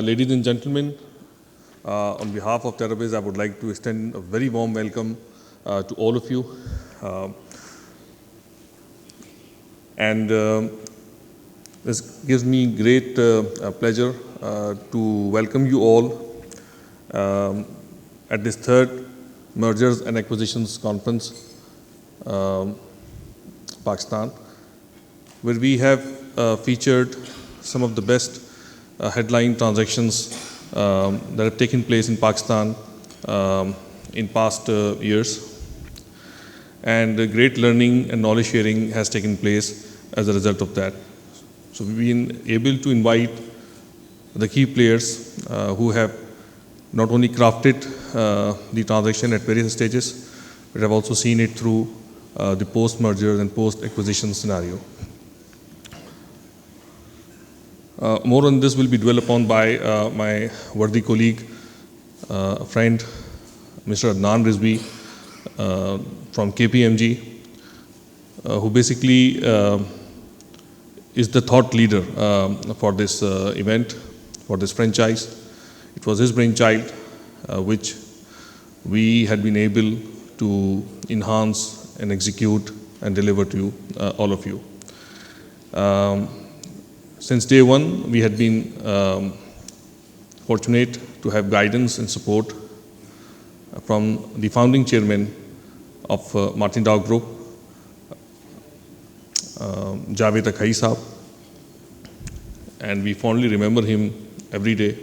ladies and gentlemen, on behalf of TerraBiz, I would like to extend a very warm welcome to all of you. This gives me great pleasure to welcome you all at this third Mergers and Acquisitions Conference, Pakistan, where we have featured some of the best headline transactions that have taken place in Pakistan in past years. And great learning and knowledge sharing has taken place as a result of that. So we've been able to invite the key players who have not only crafted the transaction at various stages, but have also seen it through the post-merger and post-acquisition scenario. More on this will be dwelled upon by my worthy colleague, friend, Mr. Adnan Rizvi from KPMG, who basically is the thought leader for this event, for this franchise. It was his brainchild, which we had been able to enhance and execute and deliver to you, all of you. Since day one, we had been fortunate to have guidance and support from the founding chairman of Martin Dow Group, Javed Akhai Saab, and we fondly remember him every day.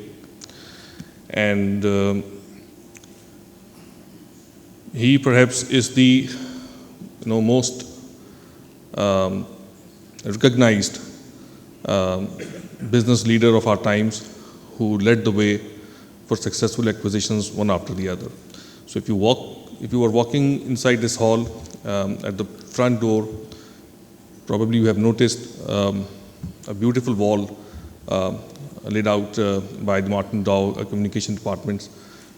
And he perhaps is the most recognized business leader of our times, who led the way for successful acquisitions one after the other. So if you were walking inside this hall, at the front door, probably you have noticed a beautiful wall laid out by the Martin Dow Communication Departments,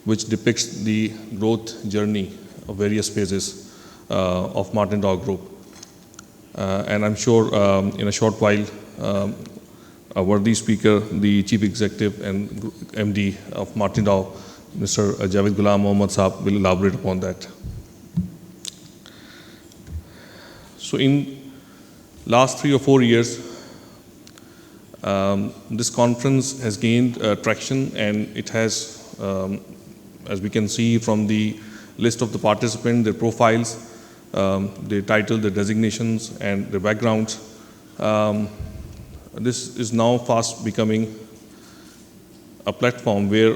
which depicts the growth journey of various phases of Martin Dow Group. And I'm sure in a short while, a worthy speaker, the Chief Executive and MD of Martin Dow, Mr. Javed Ghulam Mohammad Saab, will elaborate upon that. So in last 3 or 4 years, this conference has gained traction, and it has, as we can see from the list of the participants, their profiles, their title, their designations, and their backgrounds. This is now fast becoming a platform where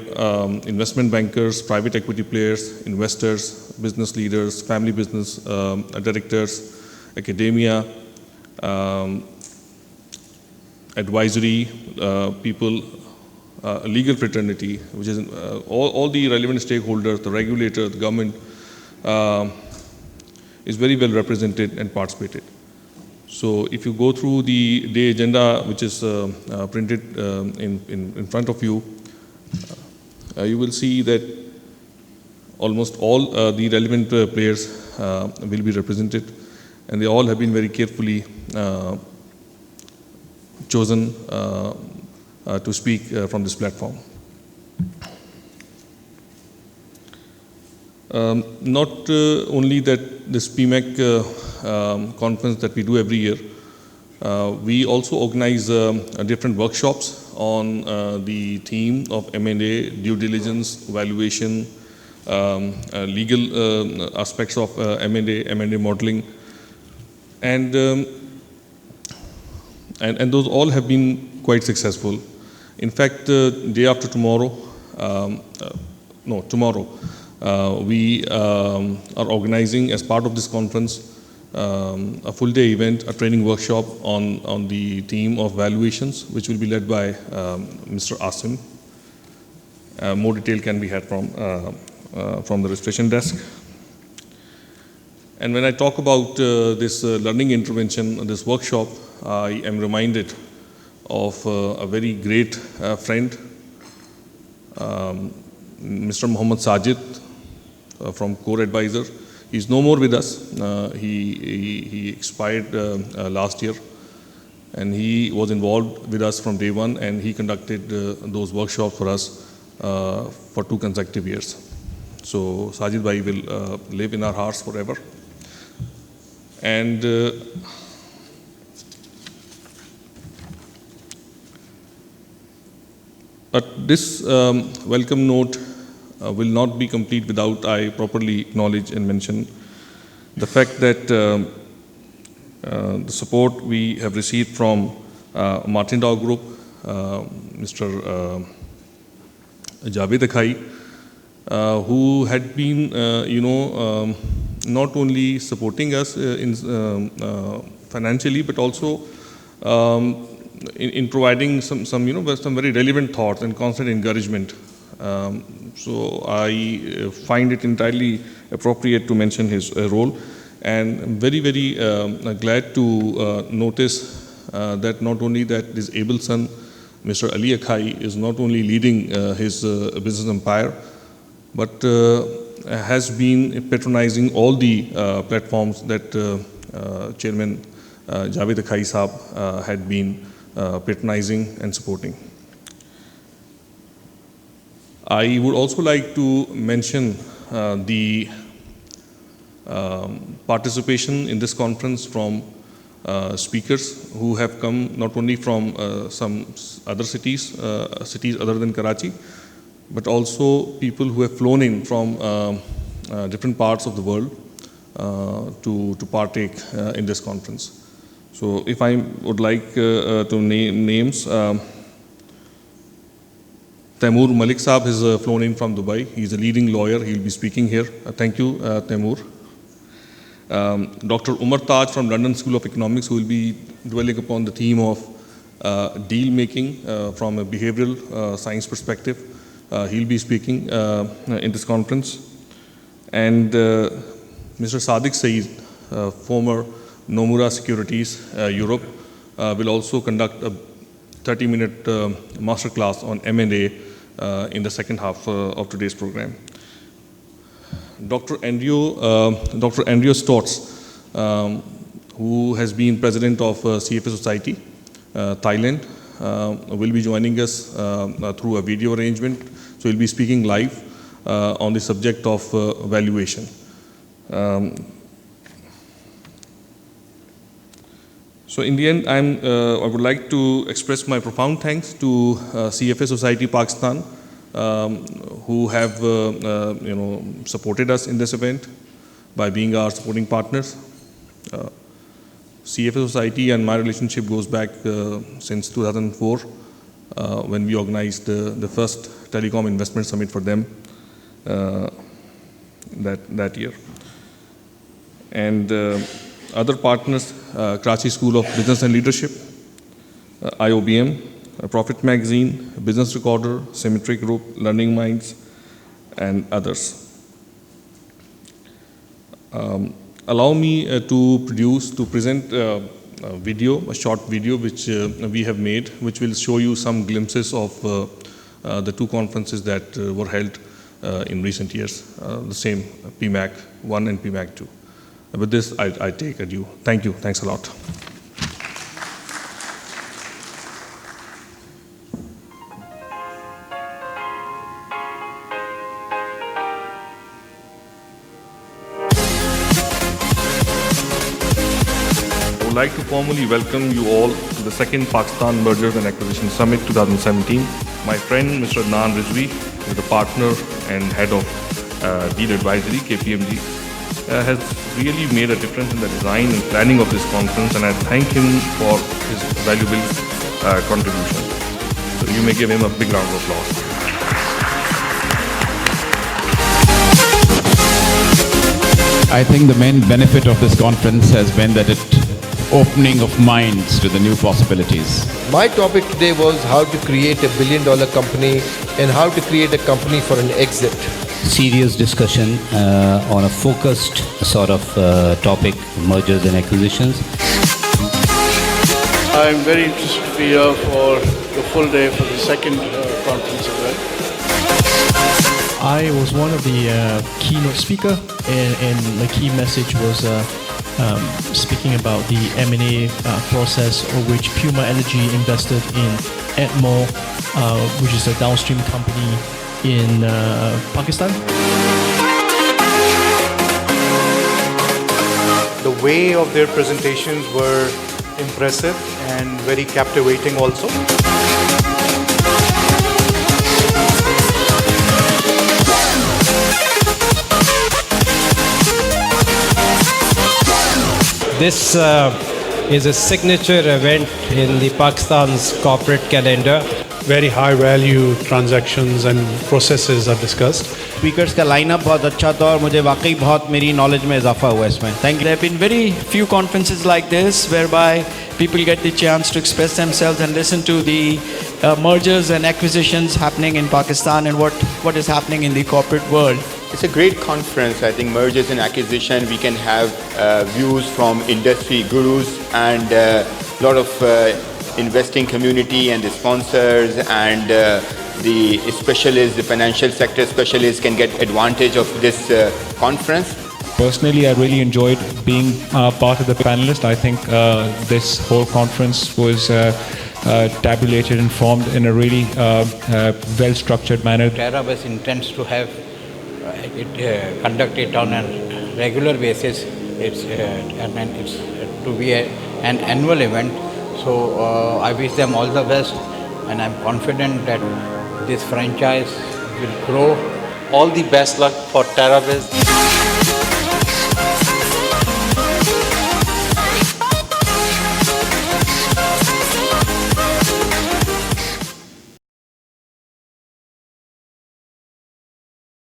investment bankers, private equity players, investors, business leaders, family business directors, academia, advisory people, legal fraternity, which is all the relevant stakeholders, the regulator, the government, is very well represented and participated. So if you go through the day agenda, which is printed in front of you, you will see that almost all the relevant players will be represented, and they all have been very carefully chosen to speak from this platform. Not only that this PMAC conference that we do every year, we also organize different workshops on the theme of M&A, due diligence, valuation, legal aspects of M&A modeling, and those all have been quite successful. In fact, day after tomorrow, tomorrow, we are organizing, as part of this conference, a full day event, a training workshop on the theme of valuations, which will be led by Mr. Asim. More detail can be had from the registration desk. And when I talk about this learning intervention, this workshop, I am reminded of a very great friend, Mr. Muhammad Sajid from Core Advisor. He's no more with us. He expired last year. And he was involved with us from day one, and he conducted those workshops for us for 2 consecutive years. So Sajid Bhai will live in our hearts forever. And but this welcome note will not be complete without I properly acknowledge and mention the fact that the support we have received from Martin Dow Group, Mr. Javed Akhai, who had been, not only supporting us financially, but also in providing some very relevant thoughts and constant encouragement. So I find it entirely appropriate to mention his role, and I'm very, very glad to notice that not only that his able son, Mr. Ali Akhai, is not only leading his business empire, but has been patronizing all the platforms that Chairman Javed Akhai Saab had been patronizing and supporting. I would also like to mention the participation in this conference from speakers who have come not only from some other cities other than Karachi, but also people who have flown in from different parts of the world to partake in this conference. So if I would like to name names, Taimur Malik Saab has flown in from Dubai. He is a leading lawyer. He will be speaking here. Thank you, Taimur. Dr. Umar Taj from London School of Economics, who will be dwelling upon the theme of deal making from a behavioral science perspective. He'll be speaking in this conference. And Mr. Sadiq Saeed, former Nomura Securities Europe, will also conduct a 30-minute masterclass on M&A in the second half of today's program. Dr. Andrew Stotts, who has been president of CFA Society, Thailand, will be joining us through a video arrangement. So he'll be speaking live on the subject of valuation. So in the end, I would like to express my profound thanks to CFA Society Pakistan, who have supported us in this event by being our supporting partners. CFA Society and my relationship goes back since 2004, when we organized the first Telecom Investment Summit for them that year. And other partners, Karachi School of Business and Leadership, IOBM, Profit Magazine, Business Recorder, Symmetry Group, Learning Minds, and others. Allow me to present a short video which we have made, which will show you some glimpses of the 2 conferences that were held in recent years, the same PMAC’19 and PMAC’2. With this, I take adieu. Thank you. Thanks a lot. I would like to formally welcome you all to the second Pakistan Mergers and Acquisition Summit 2017. My friend, Mr. Adnan Rizvi, who is a partner and head of Deal Advisory, KPMG, has really made a difference in the design and planning of this conference, and I thank him for his valuable contribution. So you may give him a big round of applause. I think the main benefit of this conference has been that opening of minds to the new possibilities. My topic today was how to create a billion-dollar company and how to create a company for an exit. Serious discussion on a focused sort of topic, mergers and acquisitions. I'm very interested to be here for the full day for the second conference event. I was one of the keynote speaker, and the key message was speaking about the M&A process, of which Puma Energy invested in Atmore, which is a downstream company in Pakistan. The way of their presentations were impressive and very captivating also. This is a signature event in the Pakistan's corporate calendar. Very high value transactions and processes are discussed. Speakers का lineup बहुत अच्छा था और मुझे वाकई बहुत मेरी knowledge में इजाफा हुआ इसमें. Thank you. There have been very few conferences like this whereby people get the chance to express themselves and listen to the mergers and acquisitions happening in Pakistan and what is happening in the corporate world. It's a great conference. I think mergers and acquisition, we can have views from industry gurus and a lot of investing community and the sponsors and the specialists, the financial sector specialists can get advantage of this conference. Personally, I really enjoyed being part of the panelists. I think this whole conference was tabulated and formed in a really well-structured manner. TerraBiz intends to have it conducted on a regular basis. It's to be an annual event. So I wish them all the best, and I'm confident that this franchise will grow. All the best luck for TerraBiz.